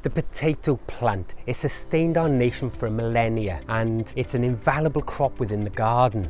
The potato plant has sustained our nation for millennia, and it's an invaluable crop within the garden.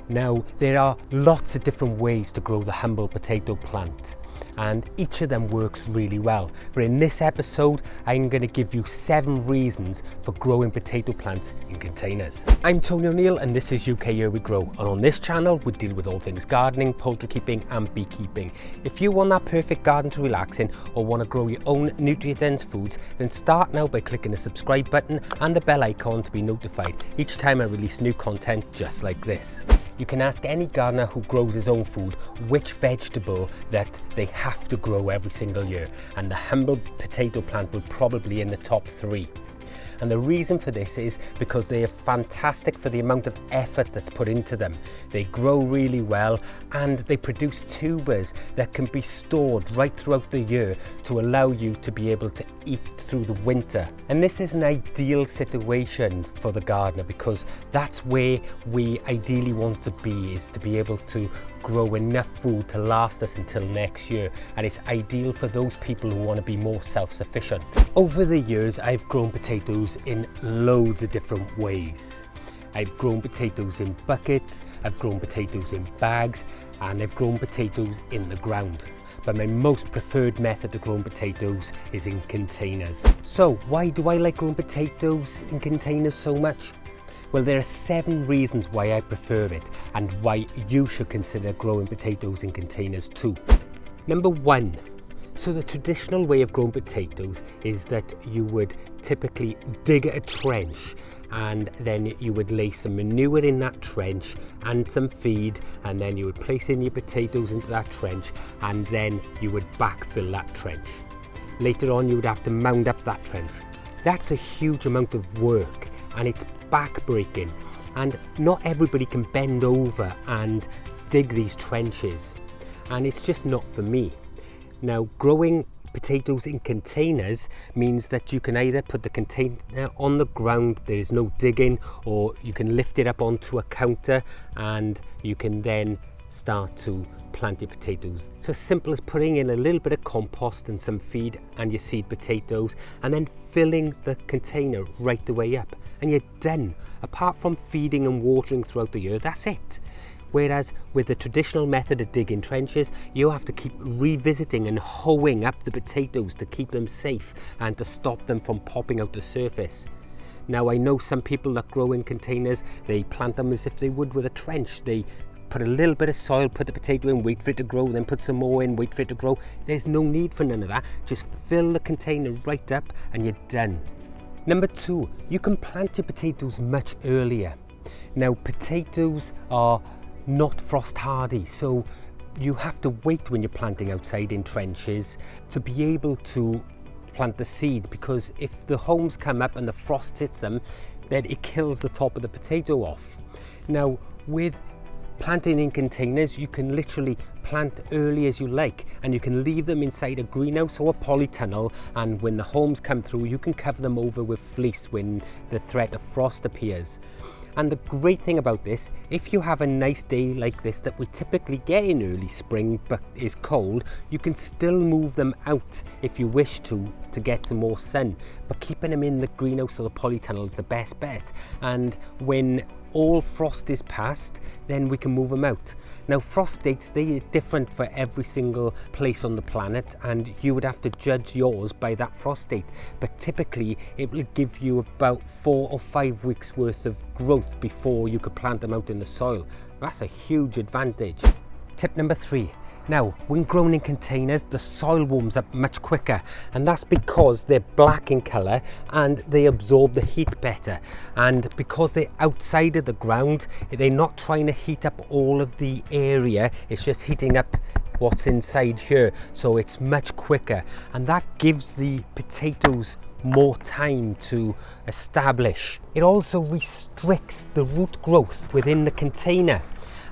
Now, there are lots of different ways to grow the humble potato plant, and each of them works really well. But in this episode, I'm going to give you 7 reasons for growing potato plants in containers. I'm Tony O'Neill, and this is UK Here We Grow. And on this channel, we deal with all things gardening, poultry keeping and beekeeping. If you want that perfect garden to relax in, or want to grow your own nutrient-dense foods, then start now by clicking the subscribe button and the bell icon to be notified each time I release new content just like this. You can ask any gardener who grows his own food which vegetable that they have to grow every single year, and the humble potato plant will probably in the top 3. And the reason for this is because they are fantastic for the amount of effort that's put into them. They grow really well and they produce tubers that can be stored right throughout the year to allow you to be able to eat through the winter. And this is an ideal situation for the gardener, because that's where we ideally want to be, is to be able to grow enough food to last us until next year, and it's ideal for those people who want to be more self-sufficient. Over the years, I've grown potatoes in loads of different ways. I've grown potatoes in buckets, I've grown potatoes in bags, and I've grown potatoes in the ground. But my most preferred method of growing potatoes is in containers. So why do I like growing potatoes in containers so much? Well, there are 7 reasons why I prefer it, and why you should consider growing potatoes in containers too. Number 1. So the traditional way of growing potatoes is that you would typically dig a trench, and then you would lay some manure in that trench and some feed, and then you would place in your potatoes into that trench, and then you would backfill that trench. Later on, you would have to mound up that trench. That's a huge amount of work, and it's back-breaking, and not everybody can bend over and dig these trenches, and it's just not for me. Now, growing potatoes in containers means that you can either put the container on the ground, there is no digging, or you can lift it up onto a counter and you can then start to plant your potatoes. So simple as putting in a little bit of compost and some feed and your seed potatoes, and then filling the container right the way up, and you're done. Apart from feeding and watering throughout the year, that's it. Whereas with the traditional method of digging trenches, you have to keep revisiting and hoeing up the potatoes to keep them safe and to stop them from popping out the surface. Now, I know some people that grow in containers, they plant them as if they would with a trench. They put a little bit of soil, put the potato in, wait for it to grow, then put some more in, wait for it to grow. There's no need for none of that. Just fill the container right up and you're done. Number 2, you can plant your potatoes much earlier. Now, potatoes are not frost hardy, so you have to wait when you're planting outside in trenches to be able to plant the seed, because if the homes come up and the frost hits them, then it kills the top of the potato off. Now, with planting in containers, you can literally plant early as you like, and you can leave them inside a greenhouse or a polytunnel, and when the homes come through, you can cover them over with fleece when the threat of frost appears. And the great thing about this, if you have a nice day like this that we typically get in early spring but is cold, you can still move them out if you wish to get some more sun. But keeping them in the greenhouse or the polytunnel is the best bet. And when all frost is past, then we can move them out. Now, frost dates, they are different for every single place on the planet, and you would have to judge yours by that frost date. But typically, it will give you about 4 or 5 weeks worth of growth before you could plant them out in the soil. That's a huge advantage. Tip number 3. Now, when grown in containers, the soil warms up much quicker, and that's because they're black in colour and they absorb the heat better. And because they're outside of the ground, they're not trying to heat up all of the area, it's just heating up what's inside here, so it's much quicker, and that gives the potatoes more time to establish. It also restricts the root growth within the container,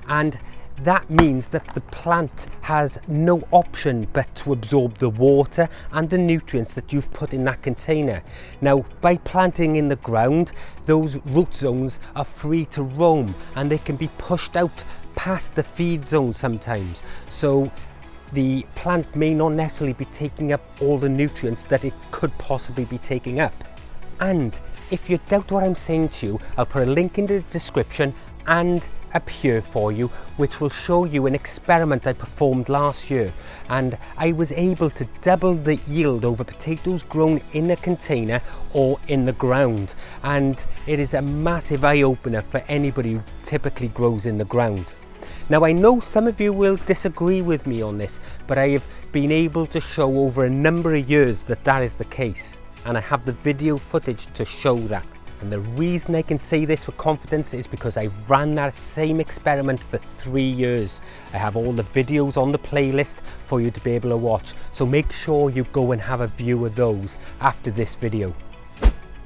and that means that the plant has no option but to absorb the water and the nutrients that you've put in that container. Now, by planting in the ground, those root zones are free to roam and they can be pushed out past the feed zone sometimes. So the plant may not necessarily be taking up all the nutrients that it could possibly be taking up. And if you doubt what I'm saying to you, I'll put a link in the description and up here for you, which will show you an experiment I performed last year, and I was able to double the yield over potatoes grown in a container or in the ground, and it is a massive eye-opener for anybody who typically grows in the ground. Now, I know some of you will disagree with me on this, but I have been able to show over a number of years that that is the case, and I have the video footage to show that. And the reason I can say this with confidence is because I ran that same experiment for 3 years. I have all the videos on the playlist for you to be able to watch, so make sure you go and have a view of those after this video.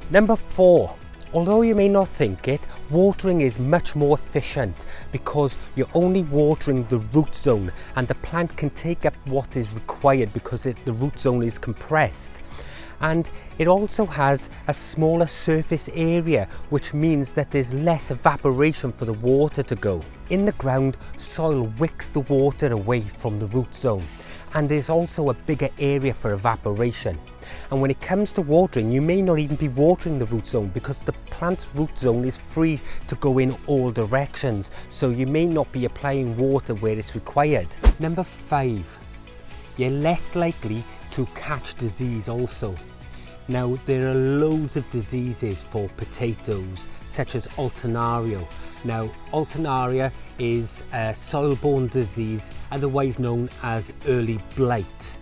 Number 4. Although you may not think it, watering is much more efficient because you're only watering the root zone, and the plant can take up what is required because the root zone is compressed. And it also has a smaller surface area, which means that there's less evaporation for the water to go. In the ground, soil wicks the water away from the root zone, and there's also a bigger area for evaporation. And when it comes to watering, you may not even be watering the root zone because the plant's root zone is free to go in all directions, so you may not be applying water where it's required. Number 5. You're less likely to catch disease also. Now, there are loads of diseases for potatoes, such as alternaria. Now, alternaria is a soil-borne disease, otherwise known as early blight.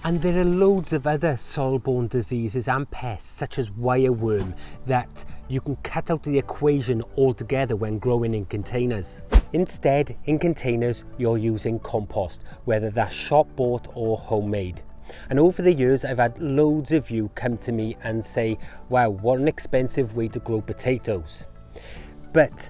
And there are loads of other soil-borne diseases and pests, such as wireworm, that you can cut out of the equation altogether when growing in containers. Instead, in containers, you're using compost, whether that's shop-bought or homemade. And over the years, I've had loads of you come to me and say, wow, what an expensive way to grow potatoes. But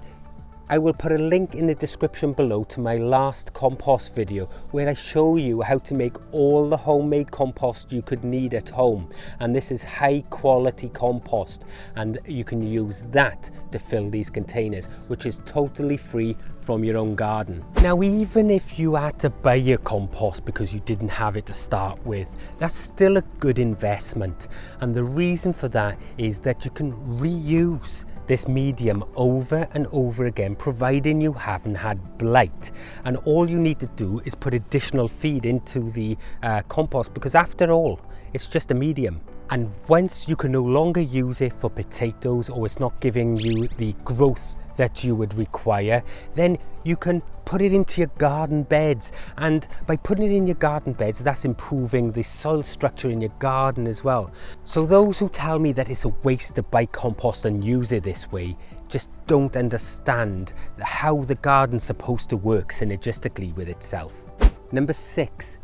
I will put a link in the description below to my last compost video where I show you how to make all the homemade compost you could need at home. And this is high quality compost, and you can use that to fill these containers, which is totally free from your own garden. Now, even if you had to buy your compost because you didn't have it to start with, that's still a good investment. And the reason for that is that you can reuse this medium over and over again, providing you haven't had blight. And all you need to do is put additional feed into the compost, because after all, it's just a medium. And once you can no longer use it for potatoes, or it's not giving you the growth that you would require, then you can put it into your garden beds. And by putting it in your garden beds, that's improving the soil structure in your garden as well. So those who tell me that it's a waste to buy compost and use it this way just don't understand how the garden's supposed to work synergistically with itself. Number 6.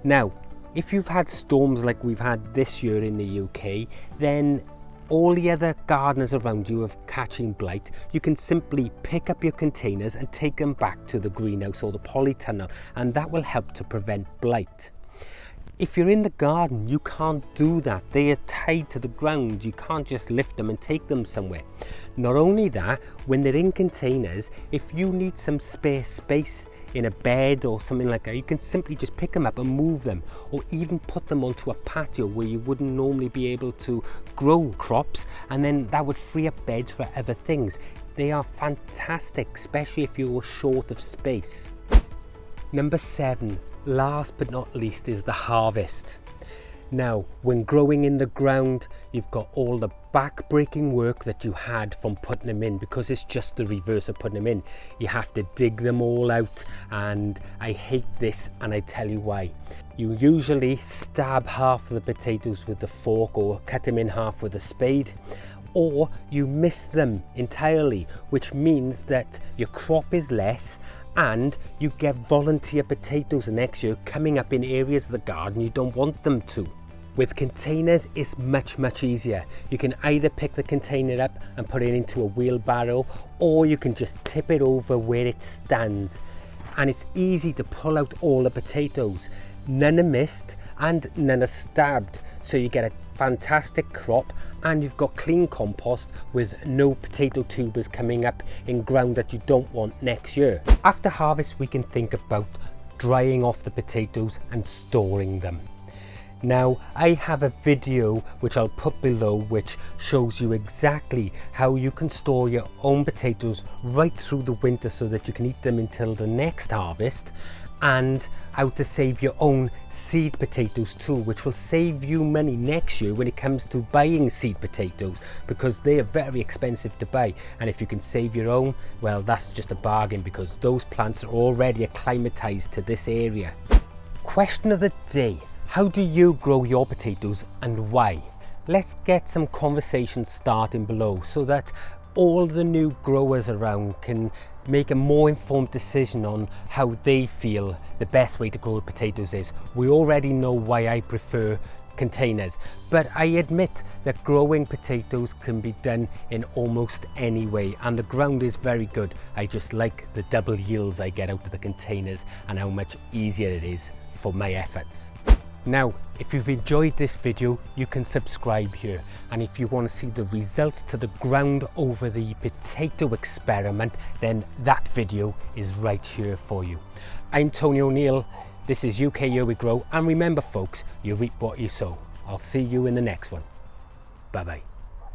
Now, if you've had storms like we've had this year in the UK, then all the other gardeners around you are catching blight. You can simply pick up your containers and take them back to the greenhouse or the polytunnel, and that will help to prevent blight. If you're in the garden, you can't do that. They are tied to the ground. You can't just lift them and take them somewhere. Not only that, when they're in containers, if you need some spare space in a bed or something like that, you can simply just pick them up and move them, or even put them onto a patio where you wouldn't normally be able to grow crops, and then that would free up beds for other things. They are fantastic, especially if you're short of space. Number 7, last but not least, is the harvest. Now, when growing in the ground, you've got all the back-breaking work that you had from putting them in, because it's just the reverse of putting them in. You have to dig them all out, and I hate this, and I tell you why. You usually stab half of the potatoes with the fork, or cut them in half with a spade, or you miss them entirely, which means that your crop is less, and you get volunteer potatoes the next year coming up in areas of the garden you don't want them to. With containers, it's much easier. You can either pick the container up and put it into a wheelbarrow, or you can just tip it over where it stands. And it's easy to pull out all the potatoes. None are missed and none are stabbed. So you get a fantastic crop, and you've got clean compost with no potato tubers coming up in ground that you don't want next year. After harvest, we can think about drying off the potatoes and storing them. Now, I have a video which I'll put below which shows you exactly how you can store your own potatoes right through the winter so that you can eat them until the next harvest, and how to save your own seed potatoes too, which will save you money next year when it comes to buying seed potatoes, because they are very expensive to buy. And if you can save your own, well, that's just a bargain, because those plants are already acclimatized to this area. Question of the day: how do you grow your potatoes and why? Let's get some conversation starting below so that all the new growers around can make a more informed decision on how they feel the best way to grow potatoes is. We already know why I prefer containers, but I admit that growing potatoes can be done in almost any way, and the ground is very good. I just like the double yields I get out of the containers and how much easier it is for my efforts. Now, if you've enjoyed this video, you can subscribe here, and if you want to see the results to the ground over the potato experiment, then that video is right here for you. I'm Tony O'Neill, this is UK Here We Grow, and remember folks, you reap what you sow. I'll see you in the next one. Bye bye.